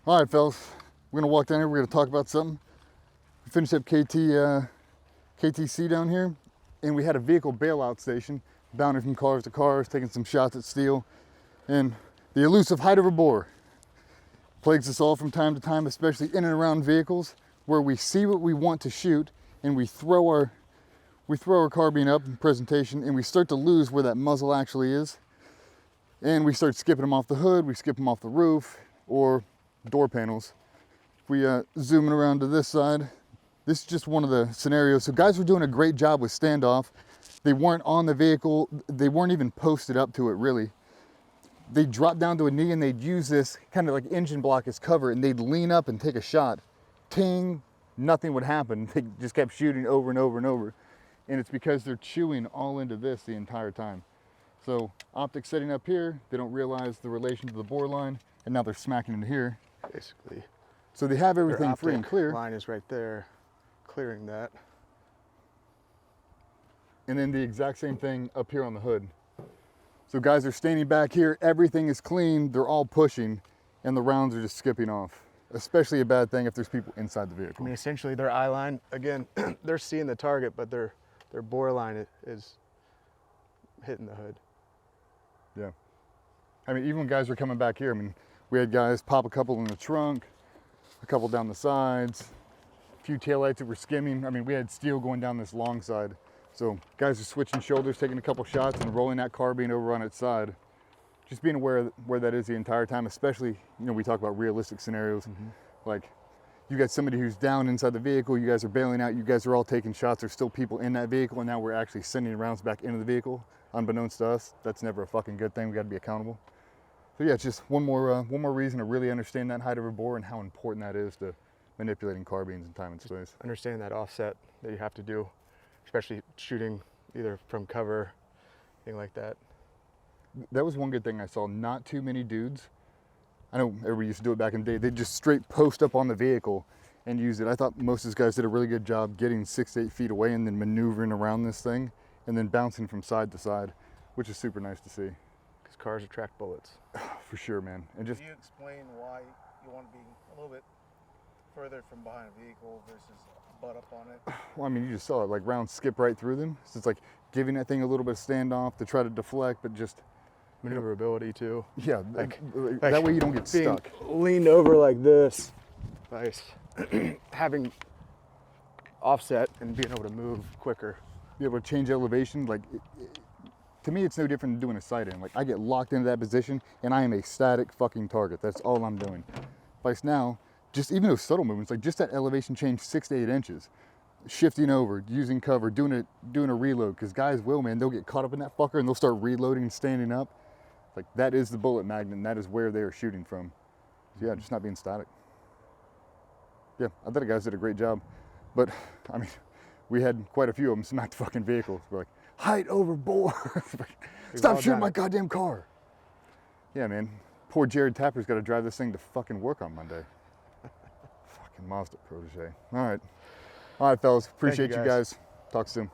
All right, fellas, we're gonna walk down here. We're gonna talk about something. We finished up KTC down here, and we had a vehicle bailout station, bounding from cars to cars, taking some shots at steel, and the elusive height of a boar plagues us all from time to time, especially in and around vehicles where we see what we want to shoot, and we throw our carbine up in presentation, and we start to lose where that muzzle actually is, and we start skipping them off the hood, we skip them off the roof, or door panels. If we zoom around to this side, this is just one of the scenarios. So guys were doing a great job with standoff. They weren't on the vehicle. They weren't even posted up to it, really. They'd drop down to a knee and they'd use this kind of like engine block as cover, and they'd lean up and take a shot. Ting, nothing would happen. They just kept shooting over and over and over. And it's because they're chewing all into this the entire time. So optic setting up here, they don't realize the relation to the bore line, and now they're smacking into here. Basically. So they have everything free and clear. Line is right there, clearing that. And then the exact same thing up here on the hood. So guys are standing back here, everything is clean, they're all pushing, and the rounds are just skipping off. Especially a bad thing if there's people inside the vehicle. I mean, essentially their eye line, again, they're seeing the target, but their bore line is hitting the hood. Yeah. I mean, even when guys were coming back here, I mean, we had guys pop a couple in the trunk, a couple down the sides, a few taillights that were skimming. I mean, we had steel going down this long side. So guys are switching shoulders, taking a couple shots and rolling that carbine over on its side. Just being aware where that is the entire time, especially, you know, we talk about realistic scenarios. Like, you got somebody who's down inside the vehicle, you guys are bailing out, you guys are all taking shots, there's still people in that vehicle, and now we're actually sending rounds back into the vehicle, unbeknownst to us. That's never a fucking good thing. We gotta be accountable. So yeah, it's just one more reason to really understand that height of a bore and how important that is to manipulating carbines in time and space. Understand that offset that you have to do, especially shooting either from cover, thing like that. That was one good thing I saw. Not too many dudes. I know everybody used to do it back in the day. They'd just straight post up on the vehicle and use it. I thought most of these guys did a really good job getting 6 to 8 feet away and then maneuvering around this thing and then bouncing from side to side, which is super nice to see. Because cars attract bullets. For sure, man. And just Can you explain why you want to be a little bit further from behind a vehicle versus butt up on it? Well, I mean, you just saw it. Like, rounds skip right through them. So it's like giving that thing a little bit of standoff to try to deflect, but just Maneuverability too. yeah, like that way you don't get being stuck. leaned over like this, nice. Having offset and being able to move quicker. Be able to change elevation. Like, to me, it's no different than doing a sight in. Like, I get locked into that position and I am a static fucking target. That's all I'm doing. Vice now, just even those subtle movements, like just that elevation change 6 to 8 inches, shifting over, using cover, doing a reload. Because guys will, man, they'll get caught up in that fucker and they'll start reloading and standing up. Like, that is the bullet magnet, and that is where they are shooting from. So yeah, just not being static. Yeah, I thought the guys did a great job. But, I mean, we had quite a few of them smack the fucking vehicles. We're like, height over bore. Stop shooting my goddamn car. Yeah, man. Poor Jared Tapper's got to drive this thing to fucking work on Monday. Fucking Mazda protege. All right, fellas. Appreciate you guys. Talk soon.